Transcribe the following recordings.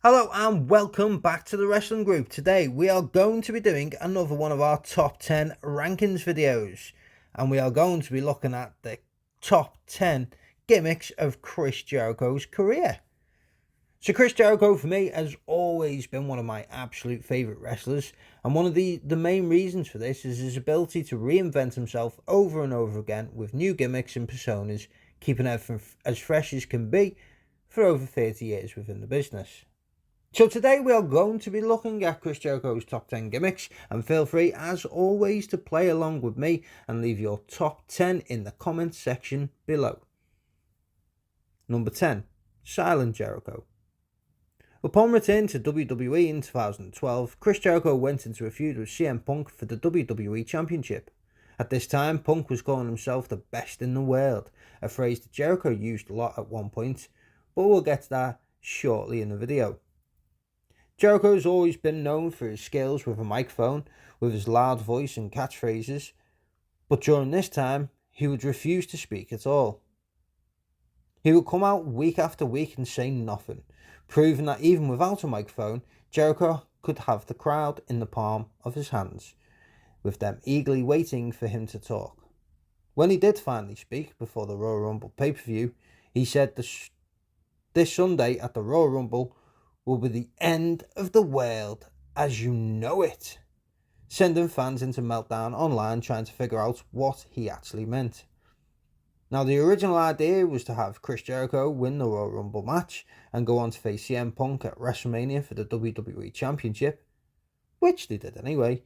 Hello and welcome back to the Wrestling Group. Today we are going to be doing another one of our top 10 rankings videos. And we are going to be looking at the top 10 gimmicks of Chris Jericho's career. So Chris Jericho for me has always been one of my absolute favourite wrestlers. And one of the main reasons for this is his ability to reinvent himself over and over again with new gimmicks and personas, keeping everything as fresh as can be for over 30 years within the business. So today we are going to be looking at Chris Jericho's top 10 gimmicks, and feel free as always to play along with me and leave your top 10 in the comments section below. Number 10. Silent Jericho. Upon return to WWE in 2012, Chris Jericho went into a feud with CM Punk for the WWE Championship. At this time, Punk was calling himself the best in the world, a phrase that Jericho used a lot at one point, but we'll get to that shortly in the video. Jericho has always been known for his skills with a microphone, with his loud voice and catchphrases, but during this time, he would refuse to speak at all. He would come out week after week and say nothing, proving that even without a microphone, Jericho could have the crowd in the palm of his hands, with them eagerly waiting for him to talk. When he did finally speak before the Royal Rumble pay-per-view, he said this Sunday at the Royal Rumble will be the end of the world as you know it, sending fans into meltdown online trying to figure out what he actually meant. Now, the original idea was to have Chris Jericho win the Royal Rumble match and go on to face CM Punk at WrestleMania for the WWE Championship, which they did anyway,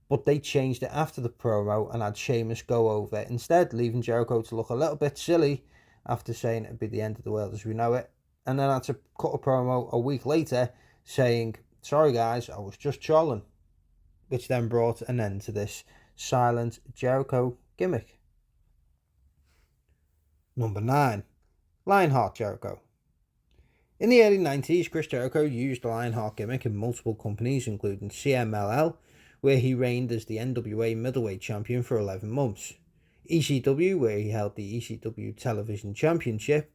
but they changed it after the promo and had Sheamus go over instead, leaving Jericho to look a little bit silly after saying it'd be the end of the world as we know it, and then had to cut a promo a week later saying, "Sorry guys, I was just trolling," which then brought an end to this Silent Jericho gimmick. Number 9. Lionheart Jericho. In the early 90s, Chris Jericho used the Lionheart gimmick in multiple companies, including CMLL, where he reigned as the NWA Middleweight Champion for 11 months, ECW, where he held the ECW Television Championship,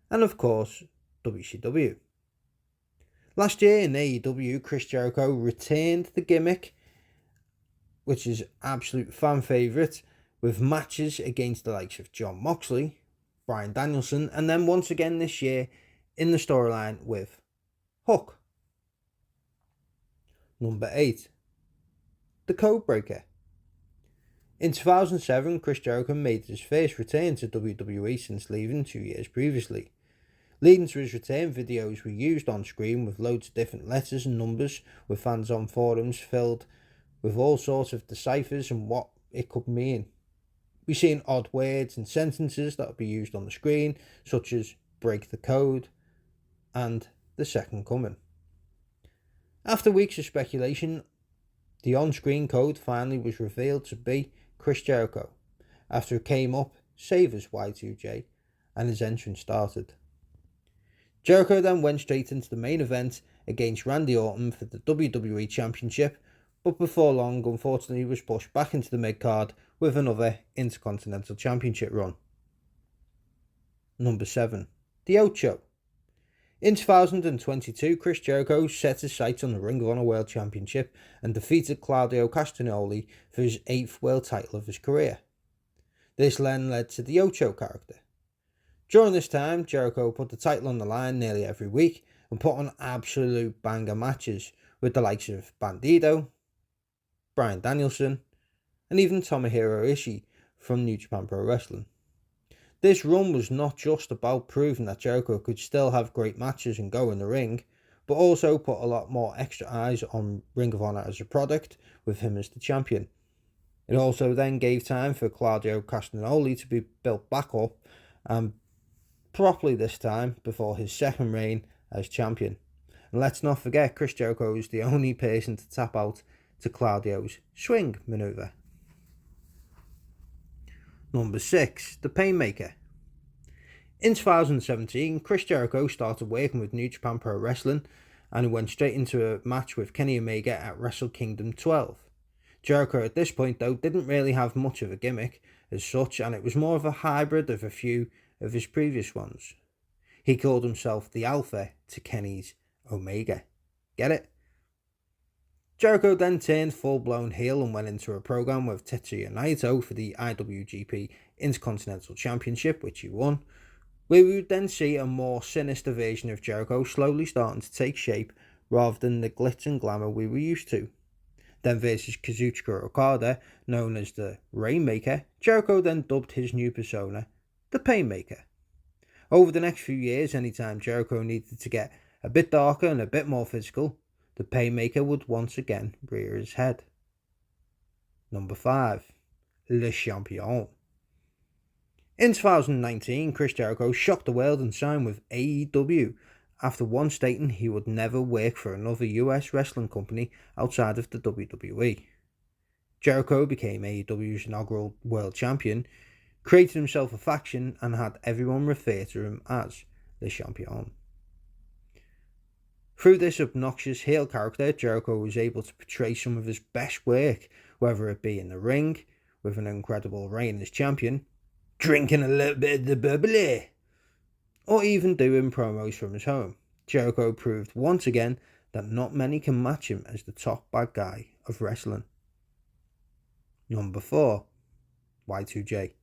and of course, WCW. Last year in AEW, Chris Jericho retained the gimmick, which is absolute fan favourite, with matches against the likes of Jon Moxley, Bryan Danielson, and then once again this year in the storyline with Hook. Number 8. The Codebreaker. In 2007, Chris Jericho made his first return to WWE since leaving 2 years previously. Leading to his return, videos were used on screen with loads of different letters and numbers, with fans on forums filled with all sorts of deciphers and what it could mean. We've seen odd words and sentences that will be used on the screen, such as "break the code" and "the second coming." After weeks of speculation, the on-screen code finally was revealed to be Chris Jericho, after it came up, save as Y2J, and his entrance started. Jericho then went straight into the main event against Randy Orton for the WWE Championship, but before long, unfortunately, was pushed back into the mid-card with another Intercontinental Championship run. Number 7. The Ocho. In 2022, Chris Jericho set his sights on the Ring of Honor World Championship and defeated Claudio Castagnoli for his 8th world title of his career. This then led to the Ocho character. During this time, Jericho put the title on the line nearly every week and put on absolute banger matches with the likes of Bandido, Bryan Danielson, and even Tomohiro Ishii from New Japan Pro Wrestling. This run was not just about proving that Jericho could still have great matches and go in the ring, but also put a lot more extra eyes on Ring of Honor as a product with him as the champion. It also then gave time for Claudio Castagnoli to be built back up and properly this time before his second reign as champion. And let's not forget, Chris Jericho is the only person to tap out to Claudio's swing maneuver. Number 6. The Painmaker. In 2017, Chris Jericho started working with New Japan Pro Wrestling and went straight into a match with Kenny Omega at Wrestle Kingdom 12. Jericho at this point though didn't really have much of a gimmick as such, and it was more of a hybrid of a few of his previous ones. He called himself the Alpha to Kenny's Omega. Get it? Jericho then turned full-blown heel and went into a program with Tetsuya Naito for the IWGP Intercontinental Championship, which he won, where we would then see a more sinister version of Jericho slowly starting to take shape rather than the glitz and glamour we were used to. Then versus Kazuchika Okada, known as the Rainmaker, Jericho then dubbed his new persona the Painmaker. Over the next few years, anytime Jericho needed to get a bit darker and a bit more physical, the Painmaker would once again rear his head. Number 5. Le Champion. In 2019, Chris Jericho shocked the world and signed with AEW after once stating he would never work for another US wrestling company outside of the WWE. Jericho became AEW's inaugural world champion, created himself a faction, and had everyone refer to him as Le Champion. Through this obnoxious heel character, Jericho was able to portray some of his best work, whether it be in the ring, with an incredible reign as champion, drinking a little bit of the bubbly, or even doing promos from his home. Jericho proved once again that not many can match him as the top bad guy of wrestling. Number 4. Y2J.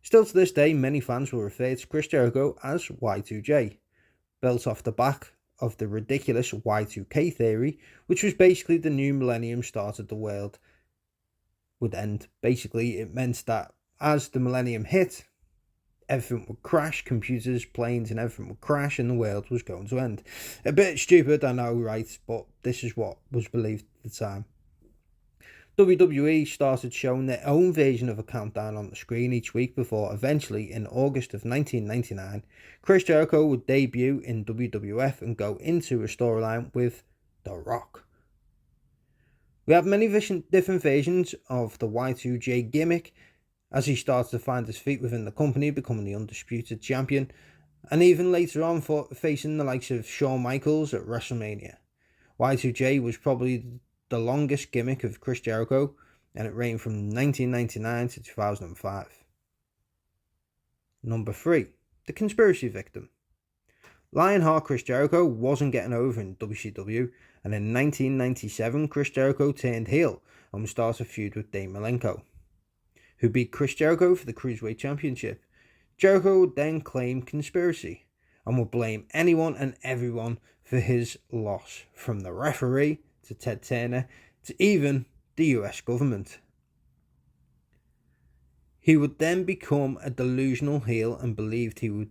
Still to this day, many fans will refer to Chris Jericho as Y2J, built off the back of the ridiculous Y2K theory, which was basically the new millennium started, the world would end. Basically, it meant that as the millennium hit, everything would crash, computers, planes, and everything would crash, and the world was going to end. A bit stupid, I know, right? But this is what was believed at the time. WWE started showing their own version of a countdown on the screen each week before eventually, in August of 1999, Chris Jericho would debut in WWF and go into a storyline with The Rock. We have many different versions of the Y2J gimmick as he started to find his feet within the company, becoming the undisputed champion, and even later on facing the likes of Shawn Michaels at WrestleMania. Y2J was probably the longest gimmick of Chris Jericho, and it reigned from 1999 to 2005. Number 3. The Conspiracy Victim. Lionheart Chris Jericho wasn't getting over in WCW, and in 1997 Chris Jericho turned heel and would start a feud with Dean Malenko, who beat Chris Jericho for the Cruiserweight Championship. Jericho would then claim conspiracy and would blame anyone and everyone for his loss, from the referee to Ted Turner to even the US government. He would then become a delusional heel and believed he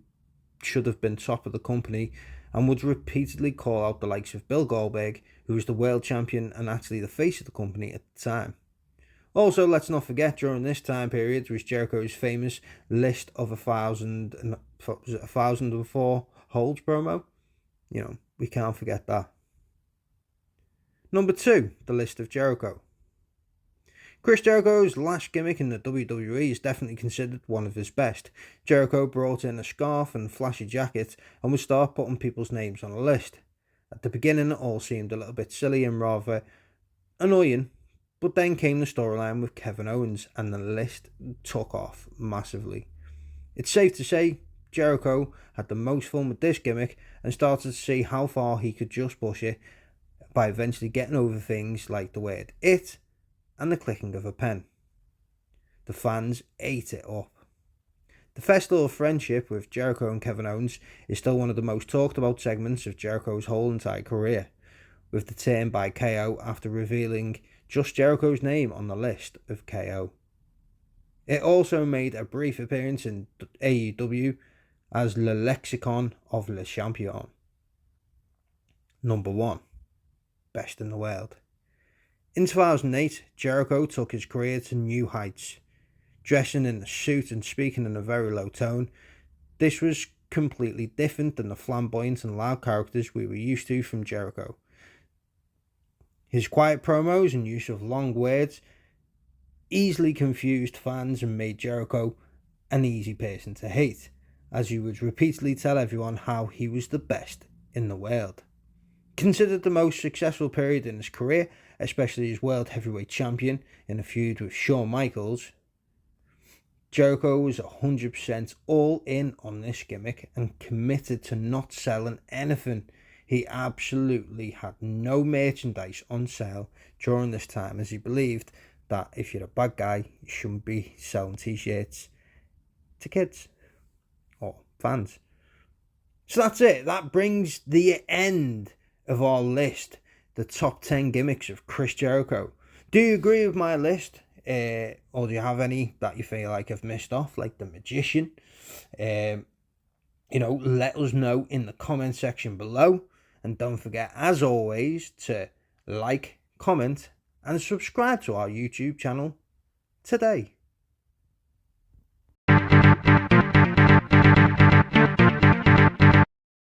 should have been top of the company, and would repeatedly call out the likes of Bill Goldberg, who was the world champion and actually the face of the company at the time. Also, let's not forget, during this time period was Jericho's famous list of 1,004 holds promo. We can't forget that. Number 2, the list of Jericho. Chris Jericho's last gimmick in the WWE is definitely considered one of his best. Jericho brought in a scarf and flashy jacket and would start putting people's names on a list. At the beginning, it all seemed a little bit silly and rather annoying, but then came the storyline with Kevin Owens, and the list took off massively. It's safe to say Jericho had the most fun with this gimmick and started to see how far he could just push it by eventually getting over things like the word "it" and the clicking of a pen. The fans ate it up. The Festival of Friendship with Jericho and Kevin Owens is still one of the most talked about segments of Jericho's whole entire career, with the turn by KO after revealing just Jericho's name on the list of KO. It also made a brief appearance in AEW as Le Lexicon of Le Champion. Number 1. Best in the world. In 2008, Jericho took his career to new heights. Dressing in a suit and speaking in a very low tone, this was completely different than the flamboyant and loud characters we were used to from Jericho. His quiet promos and use of long words easily confused fans and made Jericho an easy person to hate, as he would repeatedly tell everyone how he was the best in the world. Considered the most successful period in his career, especially as World Heavyweight Champion in a feud with Shawn Michaels, Jericho was 100% all in on this gimmick and committed to not selling anything. He absolutely had no merchandise on sale during this time, as he believed that if you're a bad guy, you shouldn't be selling t-shirts to kids or fans. So that's it. That brings the end of our list, the top 10 gimmicks of Chris Jericho. Do you agree with my list? Or do you have any that you feel like I've missed off, like the Magician? Let us know in the comment section below. And don't forget, as always, to like, comment, and subscribe to our YouTube channel today.